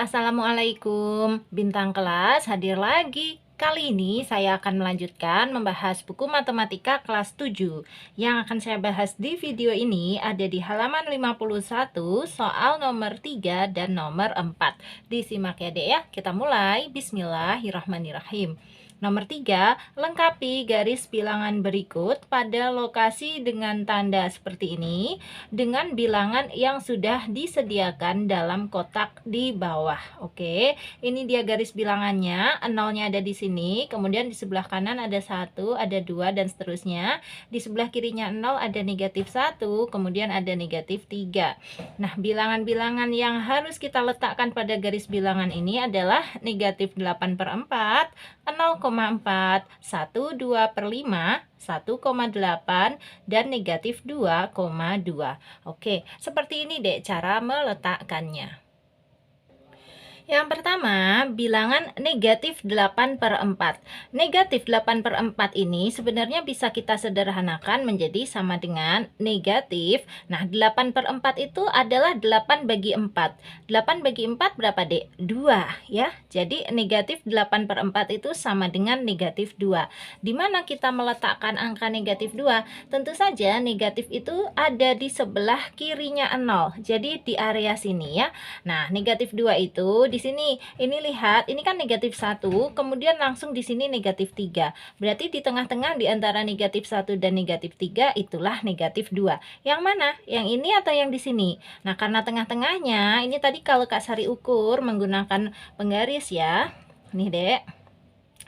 Assalamualaikum. Bintang kelas hadir lagi. Kali ini saya akan melanjutkan membahas buku matematika kelas 7. Yang akan saya bahas di video ini ada di halaman 51, soal nomor 3 dan nomor 4. Disimak ya Dek ya. Kita mulai. Bismillahirrahmanirrahim. Nomor 3, lengkapi garis bilangan berikut pada lokasi dengan tanda seperti ini dengan bilangan yang sudah disediakan dalam kotak di bawah. Oke, ini dia garis bilangannya. Nolnya ada di sini, kemudian di sebelah kanan ada 1, ada 2, dan seterusnya. Di sebelah kirinya 0 ada negatif 1, kemudian ada negatif 3. Nah, bilangan-bilangan yang harus kita letakkan pada garis bilangan ini adalah negatif 8/4, 0,4, 1/2/5, 1,8, dan negatif 2,2. Oke, seperti ini deh cara meletakkannya. Yang pertama, bilangan negatif 8/4. Negatif 8/4 ini sebenarnya bisa kita sederhanakan menjadi sama dengan negatif. Nah, 8/4 itu adalah 8/4. 8/4 berapa, Dek? 2, ya. Jadi, negatif 8/4 itu sama dengan negatif 2. Di mana kita meletakkan angka negatif 2? Tentu saja negatif itu ada di sebelah kirinya 0. Jadi, di area sini ya. Nah, negatif 2 itu di sini, ini lihat, ini kan negatif 1, kemudian langsung di sini negatif 3. Berarti di tengah-tengah di antara negatif 1 dan negatif 3 itulah negatif 2. Yang mana? Yang ini atau yang di sini? Nah, karena tengah-tengahnya, ini tadi kalau Kak Sari ukur menggunakan penggaris ya. Nih, Dek.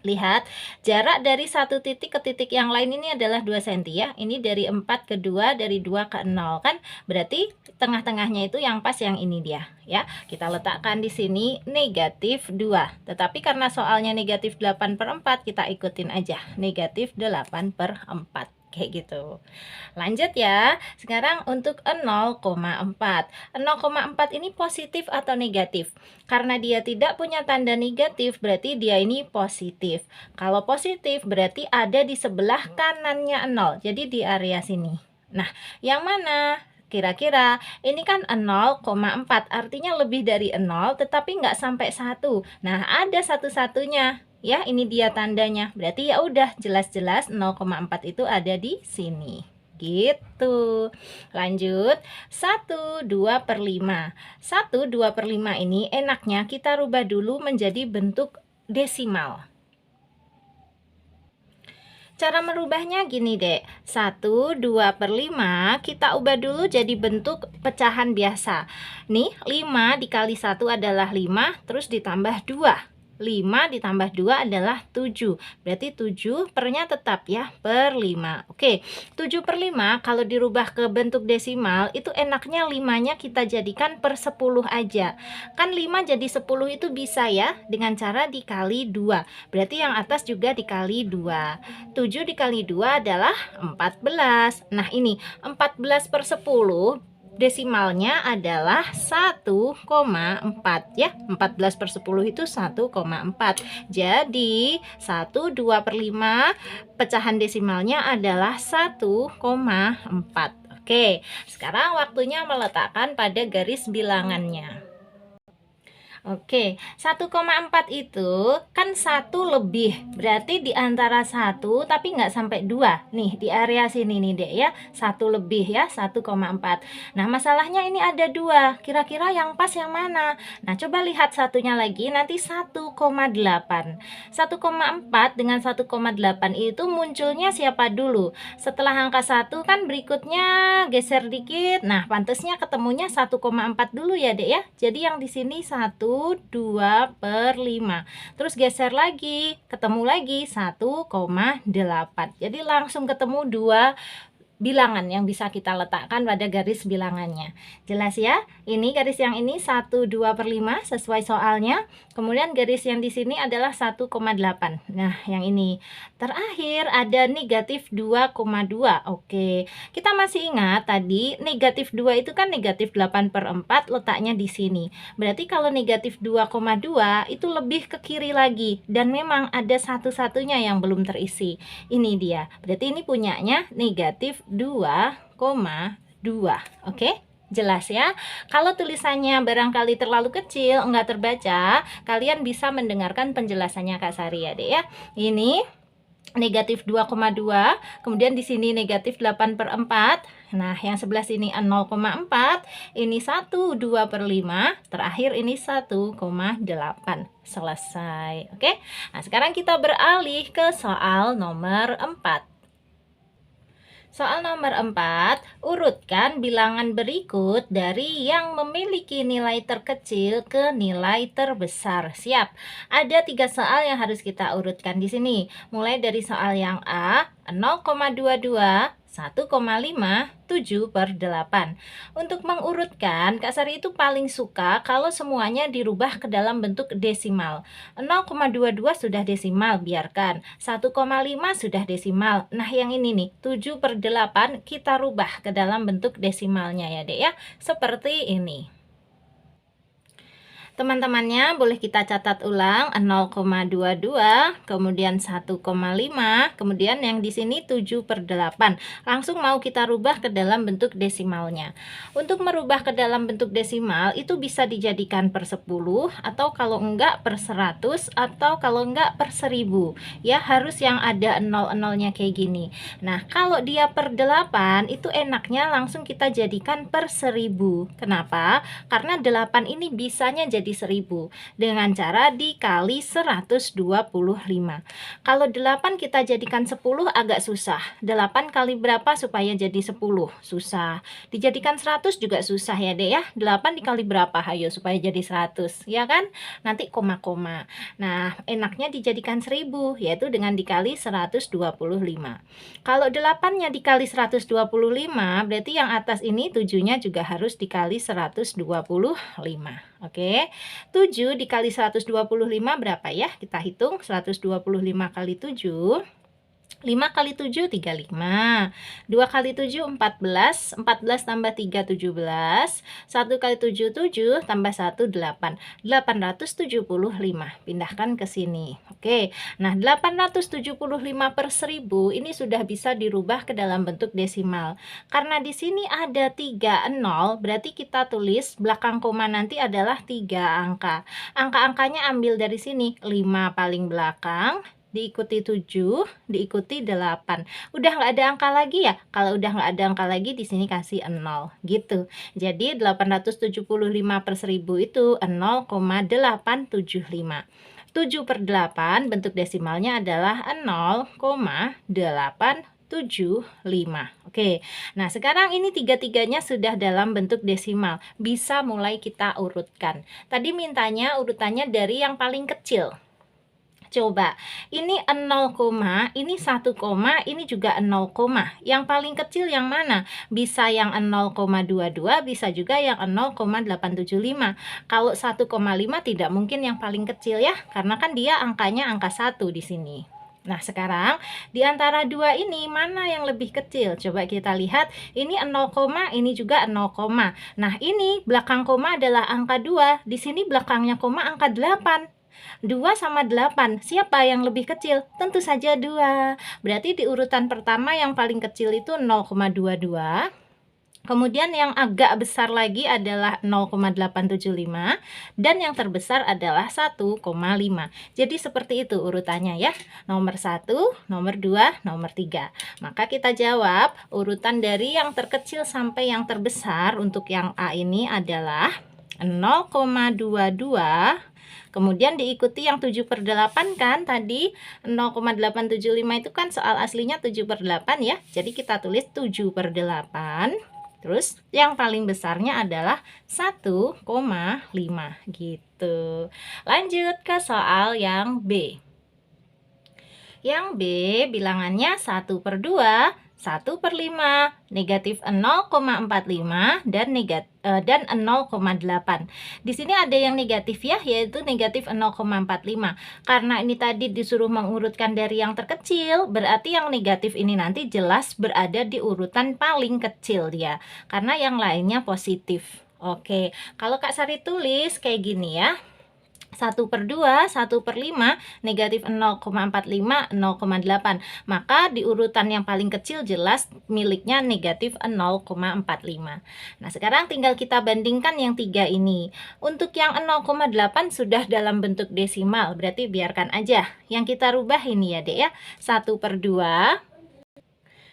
Lihat, jarak dari satu titik ke titik yang lain ini adalah 2 cm ya. Ini dari 4 ke 2, dari 2 ke 0 kan? Berarti tengah-tengahnya itu yang pas yang ini dia ya. Kita letakkan di sini negatif 2. Tetapi karena soalnya negatif 8/4, kita ikutin aja negatif 8/4. Kayak gitu. Lanjut ya. Sekarang untuk 0,4. 0,4 ini positif atau negatif? Karena dia tidak punya tanda negatif, berarti dia ini positif. Kalau positif berarti ada di sebelah kanannya 0. Jadi di area sini. Nah, yang mana? Kira-kira ini kan 0,4, artinya lebih dari 0 tetapi nggak sampai 1. Nah, ada satu-satunya. Ya, ini dia tandanya. Berarti ya udah jelas-jelas 0,4 itu ada di sini. Gitu. Lanjut, 1/2/5. 1/2/5 ini enaknya kita rubah dulu menjadi bentuk desimal. Cara merubahnya gini, Dek. 1/2/5 kita ubah dulu jadi bentuk pecahan biasa. Nih, 5 dikali 1 adalah 5, terus ditambah 2. 5 ditambah 2 adalah 7. Berarti 7 pernya tetap ya, per 5. Oke, 7/5 kalau dirubah ke bentuk desimal, itu enaknya 5-nya kita jadikan per 10 aja. Kan 5 jadi 10 itu bisa ya, dengan cara dikali 2. Berarti yang atas juga dikali 2. 7 dikali 2 adalah 14. Nah, ini 14/10. Desimalnya adalah 1,4 ya. 14/10 itu 1,4. Jadi 1/2/5 pecahan desimalnya adalah 1,4. Oke, sekarang waktunya meletakkan pada garis bilangannya. Oke, 1,4 itu kan 1 lebih, berarti di antara 1 tapi nggak sampai 2. Nih, di area sini nih, Dek ya, 1 lebih ya, 1,4. Nah, masalahnya ini ada 2, kira-kira yang pas yang mana? Nah, coba lihat satunya lagi, nanti 1,8. 1,4 dengan 1,8 itu munculnya siapa dulu? Setelah angka 1 kan berikutnya geser dikit, nah pantasnya ketemunya 1,4 dulu ya, Dek ya. Jadi yang di sini 1/2/5. Terus geser lagi, ketemu lagi 1,8. Jadi langsung ketemu 2 bilangan yang bisa kita letakkan pada garis bilangannya. Jelas ya? Ini garis yang ini 1/2/5 sesuai soalnya. Kemudian garis yang di sini adalah 1,8. Nah, yang ini. Terakhir ada negatif 2,2. Oke. Kita masih ingat tadi negatif 2 itu kan negatif 8/4 letaknya di sini. Berarti kalau negatif 2,2 itu lebih ke kiri lagi. Dan memang ada satu-satunya yang belum terisi. Ini dia. Berarti ini punyanya negatif 2,2. Oke? Jelas ya? Kalau tulisannya barangkali terlalu kecil, enggak terbaca, kalian bisa mendengarkan penjelasannya Kak Sari ya, Dek ya. Ini negatif 2,2, kemudian di sini negatif 8/4. Nah, yang sebelah sini 0,4, ini 1, 2/5, terakhir ini 1,8. Selesai. Oke. Nah, sekarang kita beralih ke soal nomor 4. Soal nomor 4, urutkan bilangan berikut dari yang memiliki nilai terkecil ke nilai terbesar. Siap. Ada 3 soal yang harus kita urutkan di sini. Mulai dari soal yang A, 0,22, 1,5, 7/8. Untuk mengurutkan, Kak Sari itu paling suka kalau semuanya dirubah ke dalam bentuk desimal. 0,22 sudah desimal, biarkan. 1,5 sudah desimal. Nah, yang ini nih, 7/8 kita rubah ke dalam bentuk desimalnya ya, Dek ya. Seperti ini. Teman-temannya boleh kita catat ulang 0,22, kemudian 1,5, kemudian yang di sini 7/8. Langsung mau kita rubah ke dalam bentuk desimalnya. Untuk merubah ke dalam bentuk desimal itu bisa dijadikan per 10 atau kalau enggak per 100 atau kalau enggak per 1000. Ya, harus yang ada 0-0-nya kayak gini. Nah, kalau dia per 8 itu enaknya langsung kita jadikan per 1000. Kenapa? Karena 8 ini bisanya jadi 1000 dengan cara dikali 125. Kalau 8 kita jadikan 10 agak susah. 8 kali berapa supaya jadi 10? Susah. Dijadikan 100 juga susah ya, Dek ya. 8 dikali berapa? Hayo supaya jadi 100, ya kan? Nanti koma-koma. Nah, enaknya dijadikan 1000, yaitu dengan dikali 125. Kalau 8-nya dikali 125, berarti yang atas ini 7-nya juga harus dikali 125. Oke. 7 dikali 125 berapa ya? Kita hitung 125 kali 7. 5 kali 7 35, 2 kali 7 14, 14 tambah 3 17, 1 kali 7 7 tambah 1 8, 875. Pindahkan ke sini. Oke. Nah, 875 per 1000 ini sudah bisa dirubah ke dalam bentuk desimal. Karena di sini ada 3 0, berarti kita tulis belakang koma nanti adalah 3 angka. Angka-angkanya ambil dari sini, 5 paling belakang, diikuti 7, diikuti 8. Udah nggak ada angka lagi ya? Kalau udah nggak ada angka lagi, di sini kasih 0, gitu. Jadi 875 per 1000 itu 0,875. 7/8 bentuk desimalnya adalah 0,875. Oke, nah sekarang ini tiga-tiganya sudah dalam bentuk desimal. Bisa mulai kita urutkan. Tadi mintanya urutannya dari yang paling kecil. Coba, ini 0, ini 1, ini juga 0, yang paling kecil yang mana? Bisa yang 0,22, bisa juga yang 0,875. Kalau 1,5 tidak mungkin yang paling kecil ya, karena kan dia angkanya angka 1 di sini. Nah, sekarang di antara dua ini mana yang lebih kecil? Coba kita lihat, ini 0, ini juga 0, Nah, ini belakang koma adalah angka 2, di sini belakangnya koma angka 8. 2 sama 8, siapa yang lebih kecil? Tentu saja 2. Berarti di urutan pertama yang paling kecil itu 0,22. Kemudian yang agak besar lagi adalah 0,875 dan yang terbesar adalah 1,5. Jadi seperti itu urutannya ya. Nomor 1, nomor 2, nomor 3. Maka kita jawab urutan dari yang terkecil sampai yang terbesar untuk yang A ini adalah 0,22. Kemudian diikuti yang 7/8 kan tadi 0,875 itu kan soal aslinya 7/8 ya. Jadi kita tulis 7/8. Terus yang paling besarnya adalah 1,5 gitu. Lanjut ke soal yang B. Yang B bilangannya 1/2, 1/5, negatif 0,45 dan 0,8. Di sini ada yang negatif ya, yaitu negatif 0,45. Karena ini tadi disuruh mengurutkan dari yang terkecil, berarti yang negatif ini nanti jelas berada di urutan paling kecil dia, karena yang lainnya positif. Oke, kalau Kak Sari tulis kayak gini ya. 1/2, 1/5, negatif 0,45, 0,8. Maka di urutan yang paling kecil jelas miliknya negatif 0,45. Nah, sekarang tinggal kita bandingkan yang 3 ini. Untuk yang 0,8 sudah dalam bentuk desimal, berarti biarkan aja. Yang kita rubah ini ya, Dek ya. 1/2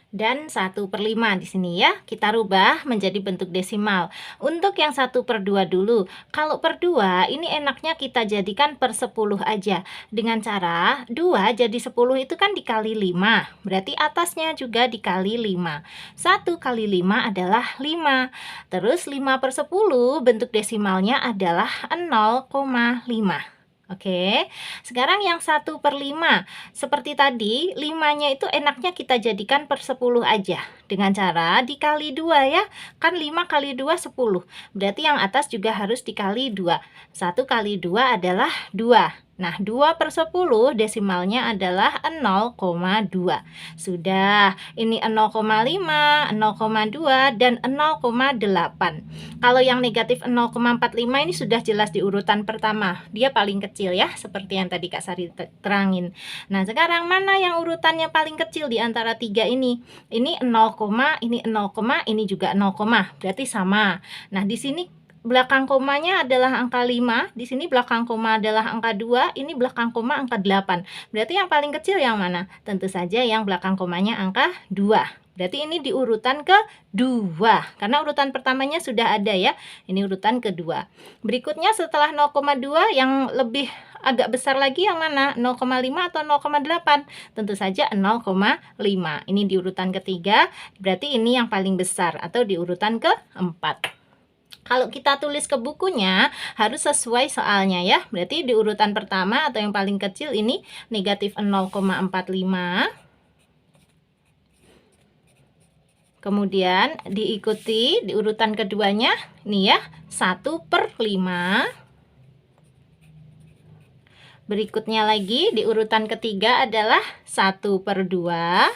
dan 1/5 di sini ya, kita rubah menjadi bentuk desimal. Untuk yang 1/2 dulu, kalau per 2 ini enaknya kita jadikan per 10 aja. Dengan cara 2 jadi 10 itu kan dikali 5, berarti atasnya juga dikali 5. 1 kali 5 adalah 5. Terus 5/10 bentuk desimalnya adalah 0,5. Oke, sekarang yang 1/5. Seperti tadi, 5-nya itu enaknya kita jadikan per 10 aja. Dengan cara dikali 2 ya. Kan 5 kali 2, 10. Berarti yang atas juga harus dikali 2. 1 kali 2 adalah 2. Nah, 2/10 desimalnya adalah 0,2. Sudah, ini 0,5, 0,2, dan 0,8. Kalau yang negatif 0,45 ini sudah jelas di urutan pertama. Dia paling kecil ya, seperti yang tadi Kak Sari terangin. Nah, sekarang mana yang urutannya paling kecil di antara 3 ini? Ini 0, ini 0, ini juga 0, berarti sama. Nah, di sini belakang komanya adalah angka 5, di sini belakang koma adalah angka 2, ini belakang koma angka 8. Berarti yang paling kecil yang mana? Tentu saja yang belakang komanya angka 2. Berarti ini di urutan kedua, karena urutan pertamanya sudah ada ya. Ini urutan kedua. Berikutnya setelah 0,2 yang lebih agak besar lagi yang mana? 0,5 atau 0,8? Tentu saja 0,5. Ini di urutan ketiga, berarti ini yang paling besar atau di urutan keempat. Kalau kita tulis ke bukunya harus sesuai soalnya ya. Berarti di urutan pertama atau yang paling kecil ini negatif 0,45. Kemudian diikuti di urutan keduanya nih ya, 1/5. Berikutnya lagi di urutan ketiga adalah 1/2.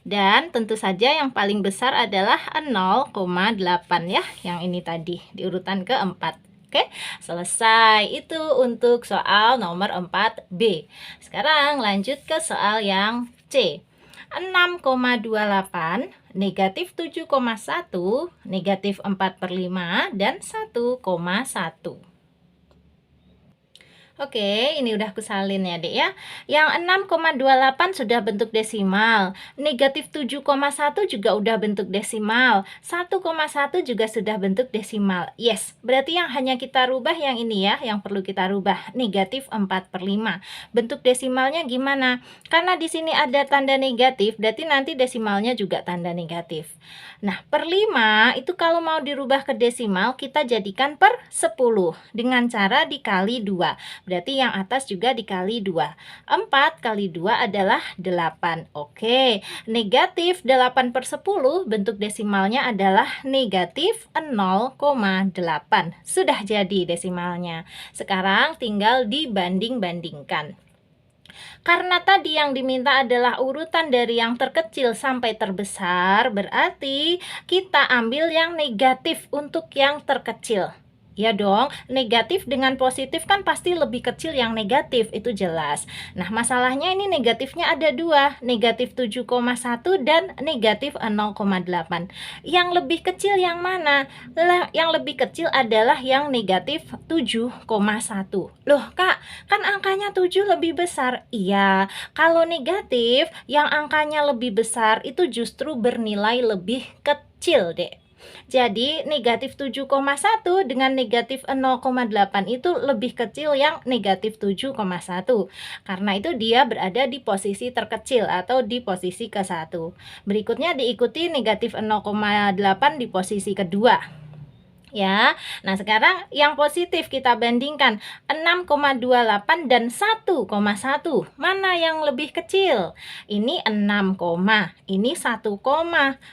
Dan tentu saja yang paling besar adalah 0,8 ya, yang ini tadi di urutan keempat. Oke, selesai. Itu untuk soal nomor 4B. Sekarang lanjut ke soal yang C. 6,28, negatif 7,1, negatif 4/5, dan 1,1. Oke, ini udah aku salin ya, Dek ya. Yang 6,28 sudah bentuk desimal. Negatif 7,1 juga udah bentuk desimal. 1,1 juga sudah bentuk desimal. Yes, berarti yang hanya kita rubah yang ini ya, yang perlu kita rubah. Negatif 4/5. Bentuk desimalnya gimana? Karena di sini ada tanda negatif, berarti nanti desimalnya juga tanda negatif. Nah, per 5 itu kalau mau dirubah ke desimal, kita jadikan per 10 dengan cara dikali 2. Berarti yang atas juga dikali 2. 4 kali 2 adalah 8. Oke, negatif 8/10 bentuk desimalnya adalah negatif 0,8. Sudah jadi desimalnya. Sekarang tinggal dibanding-bandingkan. Karena tadi yang diminta adalah urutan dari yang terkecil sampai terbesar, berarti kita ambil yang negatif untuk yang terkecil. Ya dong, negatif dengan positif kan pasti lebih kecil yang negatif, itu jelas. Nah, masalahnya ini negatifnya ada 2, negatif 7,1 dan negatif 0,8. Yang lebih kecil yang mana? Yang lebih kecil adalah yang negatif 7,1. Loh Kak, kan angkanya 7 lebih besar. Iya, kalau negatif yang angkanya lebih besar itu justru bernilai lebih kecil, Dek. Jadi negatif 7,1 dengan negatif 0,8 itu lebih kecil yang negatif 7,1. Karena itu dia berada di posisi terkecil atau di posisi ke-1. Berikutnya diikuti negatif 0,8 di posisi kedua. Ya, nah sekarang yang positif kita bandingkan 6,28 dan 1,1. Mana yang lebih kecil? Ini 6, ini 1,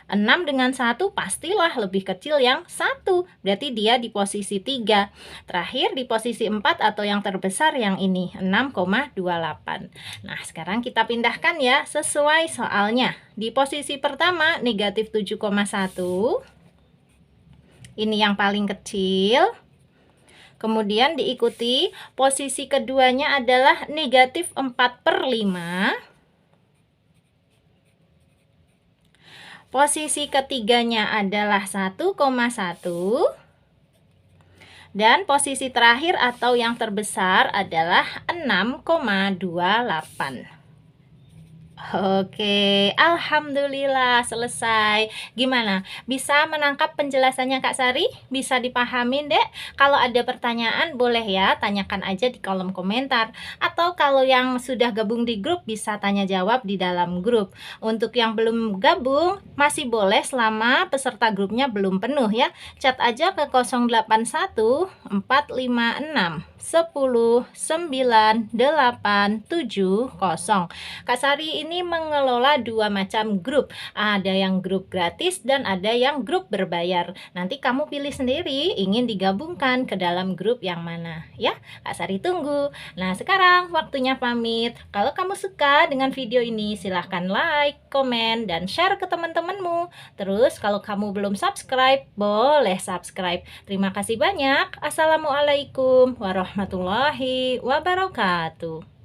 6 dengan 1 pastilah lebih kecil yang 1. Berarti dia di posisi 3. Terakhir di posisi 4 atau yang terbesar yang ini 6,28. Nah, sekarang kita pindahkan ya sesuai soalnya. Di posisi pertama negatif 7,1. Ini yang paling kecil. Kemudian diikuti posisi keduanya adalah negatif 4/5. Posisi ketiganya adalah 1,1. Dan posisi terakhir atau yang terbesar adalah 6,28. Oke, alhamdulillah selesai. Gimana? Bisa menangkap penjelasannya Kak Sari? Bisa dipahamin, Dek? Kalau ada pertanyaan boleh ya, tanyakan aja di kolom komentar. Atau kalau yang sudah gabung di grup bisa tanya jawab di dalam grup. Untuk yang belum gabung, masih boleh selama peserta grupnya belum penuh ya. Chat aja ke 081 456 10 9 8 7 0. Kak Sari ini mengelola dua macam grup. Ada yang grup gratis dan ada yang grup berbayar. Nanti kamu pilih sendiri ingin digabungkan ke dalam grup yang mana ya. Kak Sari tunggu. Nah, sekarang waktunya pamit. Kalau kamu suka dengan video ini silahkan like, komen, dan share ke teman-temanmu. Terus kalau kamu belum subscribe, boleh subscribe. Terima kasih banyak. Assalamualaikum warahmatullahi wabarakatuh.